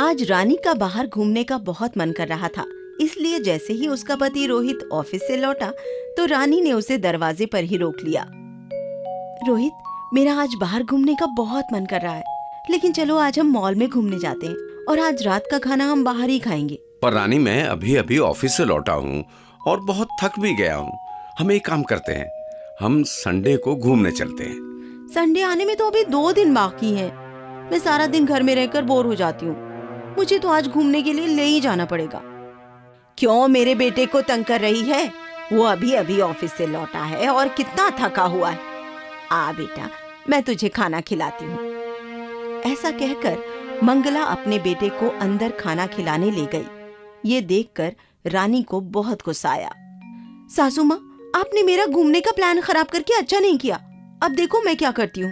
आज रानी का बाहर घूमने का बहुत मन कर रहा था, इसलिए जैसे ही उसका पति रोहित ऑफिस से लौटा तो रानी ने उसे दरवाजे पर ही रोक लिया। रोहित, मेरा आज बाहर घूमने का बहुत मन कर रहा है, लेकिन चलो आज हम मॉल में घूमने जाते हैं और आज रात का खाना हम बाहर ही खाएंगे। पर रानी, मैं अभी अभी ऑफिस से लौटा हूँ और बहुत थक भी गया हूँ। हम एक काम करते हैं, हम संडे को घूमने चलते हैं। संडे आने में तो अभी 2 दिन बाकी हैं। मैं सारा दिन घर में रहकर बोर हो जाती हूँ। मुझे तो आज घूमने के लिए ले ही जाना पड़ेगा। क्यों मेरे बेटे को तंग कर रही है? वो अभी अभी ऑफिस से लौटा है और कितना थका हुआ है। आ बेटा, मैं तुझे खाना खिलाती हूँ। ऐसा कहकर मंगला अपने बेटे को अंदर खाना खिलाने ले गई। ये देखकर रानी को बहुत गुस्सा आया। सासू माँ, आपने मेरा घूमने का प्लान खराब करके अच्छा नहीं किया। अब देखो मैं क्या करती हूँ।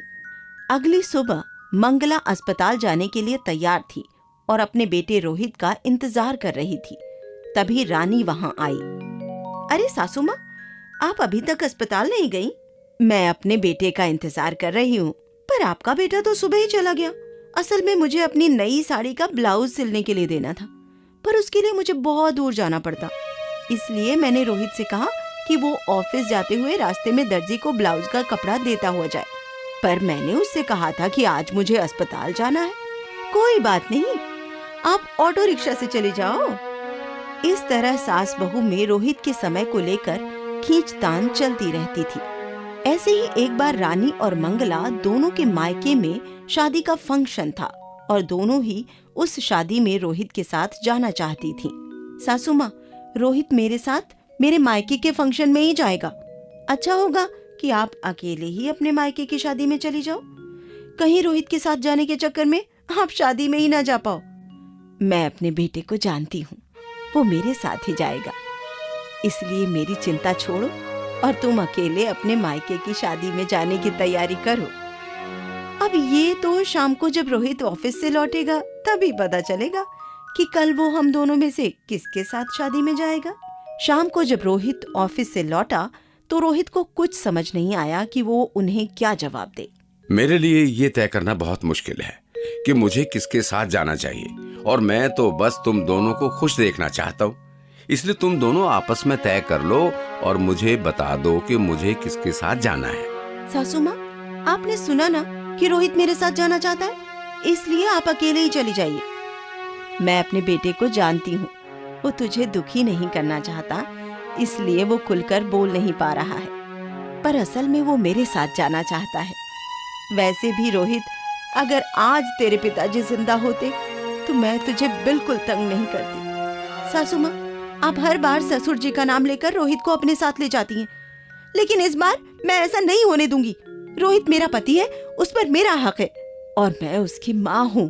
अगली सुबह मंगला अस्पताल जाने के लिए तैयार थी और अपने बेटे रोहित का इंतजार कर रही थी। तभी रानी वहां आई। अरे सासू माँ, आप अभी तक अस्पताल नहीं गई? मैं अपने बेटे का इंतजार कर रही हूँ, पर आपका बेटा तो सुबह ही चला गया। असल में मुझे अपनी नई साड़ी का ब्लाउज सिलने के लिए देना था, पर उसके लिए मुझे बहुत दूर जाना पड़ता। इसलिए मैंने रोहित से कहा कि वो ऑफिस जाते हुए रास्ते में दर्जी को ब्लाउज का कपड़ा देता हुआ जाए, पर मैंने उससे कहा था कि आज मुझे अस्पताल जाना है। कोई बात नहीं, आप ऑटो रिक्शा से चले जाओ। इस तरह सास बहू में रोहित के समय को लेकर खींचतान चलती रहती थी। ऐसे ही एक बार रानी और मंगला दोनों के मायके में शादी का फंक्शन था और दोनों ही उस शादी में रोहित के साथ जाना चाहती थी। सासू माँ, रोहित मेरे साथ मेरे मायके के फंक्शन में ही जाएगा। अच्छा होगा कि आप अकेले ही अपने मायके की शादी में चली जाओ। कहीं रोहित के साथ जाने के चक्कर में आप शादी में ही ना जा पाओ। मैं अपने बेटे को जानती हूँ, वो मेरे साथ ही जाएगा। इसलिए मेरी चिंता छोड़ो और तुम अकेले अपने मायके की शादी में जाने की तैयारी करो। अब ये तो शाम को जब रोहित ऑफिस से लौटेगा तभी पता चलेगा कि कल वो हम दोनों में से किसके साथ शादी में जाएगा। शाम को जब रोहित ऑफिस से लौटा तो रोहित को कुछ समझ नहीं आया कि वो उन्हें क्या जवाब दे। मेरे लिए ये तय करना बहुत मुश्किल है कि मुझे किसके साथ जाना चाहिए, और मैं तो बस तुम दोनों को खुश देखना चाहता हूँ। इसलिए तुम दोनों आपस में तय कर लो और मुझे बता दो कि मुझे किसके साथ जाना है। सासू माँ, आपने सुना ना कि रोहित मेरे साथ जाना चाहता है, इसलिए आप अकेले ही चली जाइए। मैं अपने बेटे को जानती हूँ, वो तुझे दुखी नहीं करना चाहता, इसलिए वो खुलकर बोल नहीं पा रहा है, पर असल में वो मेरे साथ जाना चाहता है। वैसे भी रोहित, अगर आज तेरे पिताजी जिंदा होते तो मैं तुझे बिल्कुल तंग नहीं करती। सासू माँ, आप हर बार ससुर जी का नाम लेकर रोहित को अपने साथ ले जाती हैं, लेकिन इस बार मैं ऐसा नहीं होने दूंगी। रोहित मेरा पति है, उस पर मेरा हक है और मैं उसकी माँ हूँ,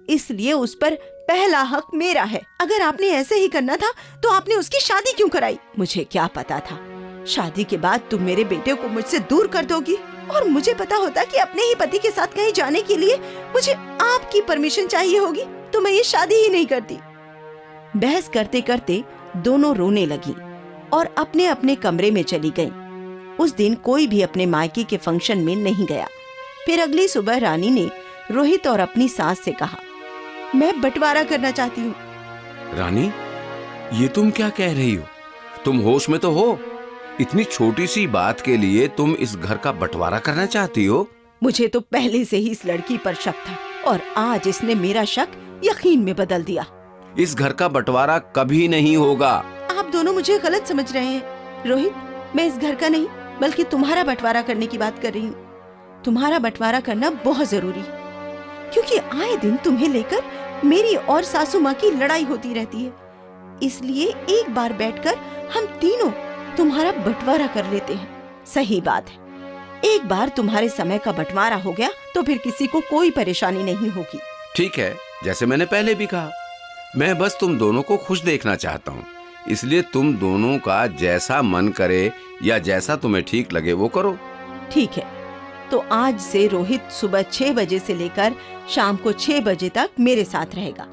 इसलिए उस पर पहला हक मेरा है। अगर आपने ऐसे ही करना था तो आपने उसकी शादी क्यों कराई? मुझे क्या पता था शादी के बाद तुम मेरे बेटे को मुझसे दूर कर दोगी, और मुझे पता होता कि अपने ही पति के साथ कहीं जाने के लिए मुझे आपकी परमिशन चाहिए होगी तो मैं ये शादी ही नहीं करती। बहस करते करते दोनों रोने लगी और अपने अपने कमरे में चली गईं। उस दिन कोई भी अपने मायके के फंक्शन में नहीं गया। फिर अगली सुबह रानी ने रोहित और अपनी सास से कहा, मैं बंटवारा करना चाहती हूँ। रानी, ये तुम क्या कह रही हो? तुम होश में तो हो? इतनी छोटी सी बात के लिए तुम इस घर का बंटवारा करना चाहती हो? मुझे तो पहले से ही इस लड़की पर शक था और आज इसने मेरा शक यकीन में बदल दिया। इस घर का बंटवारा कभी नहीं होगा। आप दोनों मुझे गलत समझ रहे हैं। रोहित, मैं इस घर का नहीं बल्कि तुम्हारा बंटवारा करने की बात कर रही हूँ। तुम्हारा बंटवारा करना बहुत जरूरी है, क्योंकि आए दिन तुम्हें लेकर मेरी और सासू माँ की लड़ाई होती रहती है। इसलिए एक बार बैठकर हम तीनों तुम्हारा बंटवारा कर लेते हैं। सही बात है, एक बार तुम्हारे समय का बंटवारा हो गया तो फिर किसी को कोई परेशानी नहीं होगी। ठीक है, जैसे मैंने पहले भी कहा, मैं बस तुम दोनों को खुश देखना चाहता हूँ, इसलिए तुम दोनों का जैसा मन करे या जैसा तुम्हें ठीक लगे वो करो। ठीक है, तो आज से रोहित सुबह 6 बजे से लेकर शाम को 6 बजे तक मेरे साथ रहेगा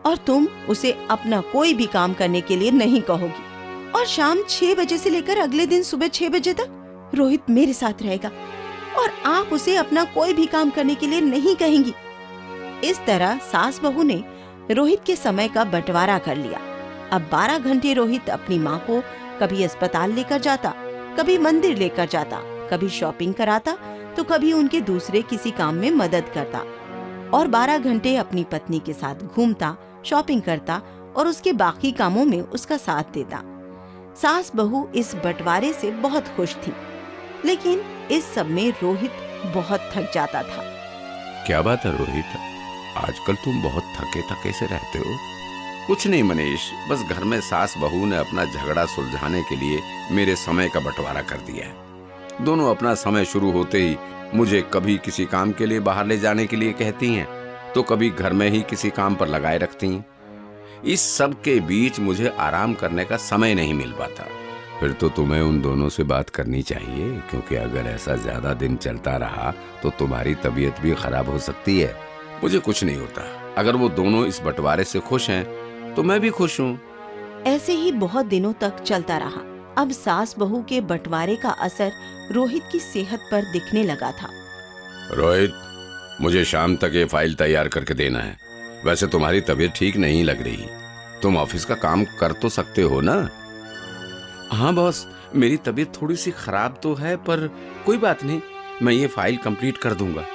और तुम उसे अपना कोई भी काम करने के लिए नहीं कहोगी। और शाम 6 बजे से लेकर अगले दिन सुबह 6 बजे तक रोहित मेरे साथ रहेगा और आप उसे अपना कोई भी काम करने के लिए नहीं कहेंगी। इस तरह सास बहू ने रोहित के समय का बंटवारा कर लिया। अब 12 घंटे रोहित अपनी माँ को कभी अस्पताल लेकर जाता, कभी मंदिर लेकर जाता, कभी शॉपिंग कराता, तो कभी उनके दूसरे किसी काम में मदद करता, और 12 घंटे अपनी पत्नी के साथ घूमता, शॉपिंग करता और उसके बाकी कामों में उसका साथ देता। सास बहू इस बंटवारे से बहुत खुश थी, लेकिन इस सब में रोहित बहुत थक जाता था। क्या बात है रोहित, आजकल तुम बहुत थके थके से रहते हो? कुछ नहीं मनीष, बस घर में सास बहू ने अपना झगड़ा सुलझाने के लिए मेरे समय का बंटवारा कर दिया है। दोनों अपना समय शुरू होते ही मुझे कभी किसी काम के लिए बाहर ले जाने के लिए कहती हैं, तो कभी घर में ही किसी काम पर लगाए रखती हैं। इस सब के बीच मुझे आराम करने का समय नहीं मिल पाता। फिर तो तुम्हें उन दोनों से बात करनी चाहिए, क्योंकि अगर ऐसा ज्यादा दिन चलता रहा तो तुम्हारी तबीयत भी खराब हो सकती है। मुझे कुछ नहीं होता, अगर वो दोनों इस बंटवारे से खुश हैं तो मैं भी खुश हूँ। ऐसे ही बहुत दिनों तक चलता रहा। अब सास बहू के बंटवारे का असर रोहित की सेहत पर दिखने लगा था। रोहित, मुझे शाम तक ये फाइल तैयार करके देना है। वैसे तुम्हारी तबीयत ठीक नहीं लग रही, तुम ऑफिस का काम कर तो सकते हो ना? हाँ बॉस, मेरी तबीयत थोड़ी सी खराब तो है, पर कोई बात नहीं, मैं ये फाइल कंप्लीट कर दूंगा।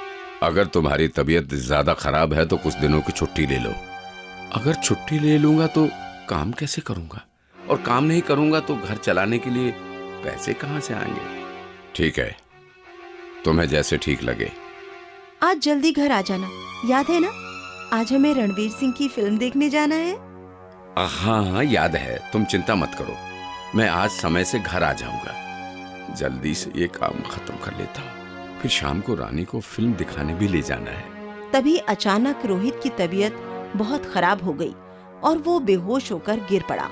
अगर तुम्हारी तबीयत ज्यादा खराब है तो कुछ दिनों की छुट्टी ले लो। अगर छुट्टी ले लूंगा तो काम कैसे करूंगा, और काम नहीं करूंगा तो घर चलाने के लिए पैसे कहाँ से आएंगे? ठीक है, तुम्हें जैसे ठीक लगे। आज जल्दी घर आ जाना, याद है ना? आज हमें रणवीर सिंह की फिल्म देखने जाना है। हाँ याद है, तुम चिंता मत करो, मैं आज समय से घर आ जाऊंगा। जल्दी से ये काम खत्म कर लेता हूँ, फिर शाम को रानी को फिल्म दिखाने भी ले जाना है। तभी अचानक रोहित की तबीयत बहुत खराब हो गई और वो बेहोश होकर गिर पड़ा।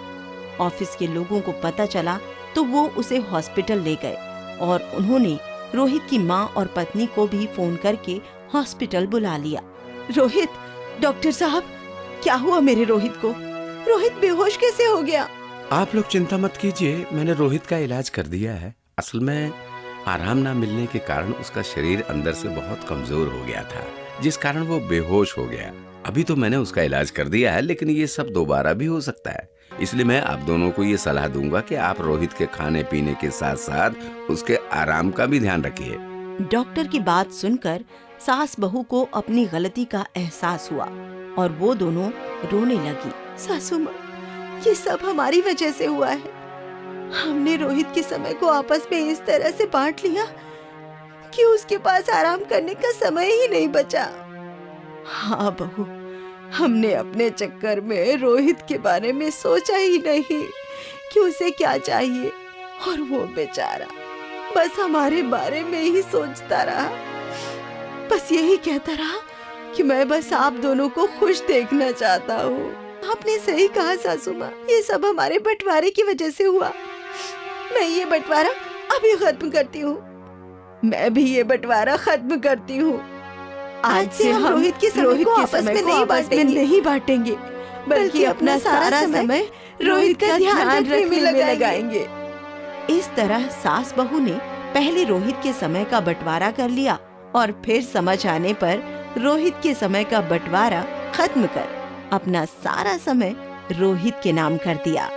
ऑफिस के लोगों को पता चला तो वो उसे हॉस्पिटल ले गए और उन्होंने रोहित की माँ और पत्नी को भी फोन करके हॉस्पिटल बुला लिया। रोहित, डॉक्टर साहब, क्या हुआ मेरे रोहित को? रोहित बेहोश कैसे हो गया? आप लोग चिंता मत कीजिए, मैंने रोहित का इलाज कर दिया है। असल में आराम ना मिलने के कारण उसका शरीर अंदर से बहुत कमजोर हो गया था, जिस कारण वो बेहोश हो गया। अभी तो मैंने उसका इलाज कर दिया है, लेकिन ये सब दोबारा भी हो सकता है। इसलिए मैं आप दोनों को ये सलाह दूंगा कि आप रोहित के खाने पीने के साथ साथ उसके आराम का भी ध्यान रखिए। डॉक्टर की बात सुनकर सास बहू को अपनी गलती का एहसास हुआ और वो दोनों रोने लगी। सासू माँ, ये सब हमारी वजह से हुआ है। हमने रोहित के समय को आपस में इस तरह से बांट लिया कि उसके पास आराम करने का समय ही नहीं बचा। हाँ बहू, हमने अपने चक्कर में रोहित के बारे में सोचा ही नहीं कि उसे क्या चाहिए, और वो बेचारा बस हमारे बारे में ही सोचता रहा। बस यही कहता रहा कि मैं बस आप दोनों को खुश देखना चाहता हूँ। आपने सही कहा सासू माँ, ये सब हमारे बंटवारे की वजह से हुआ। मैं ये बंटवारा अभी खत्म करती हूँ। मैं भी ये बंटवारा खत्म करती हूँ। आज से हम रोहित के समय को आपस में नहीं बांटेंगे, बल्कि अपना सारा समय रोहित का ध्यान रखने में लगाएंगे। इस तरह सास बहू ने पहले रोहित के समय का बंटवारा कर लिया और फिर समझ आने पर रोहित के समय का बंटवारा खत्म कर अपना सारा समय रोहित के नाम कर दिया।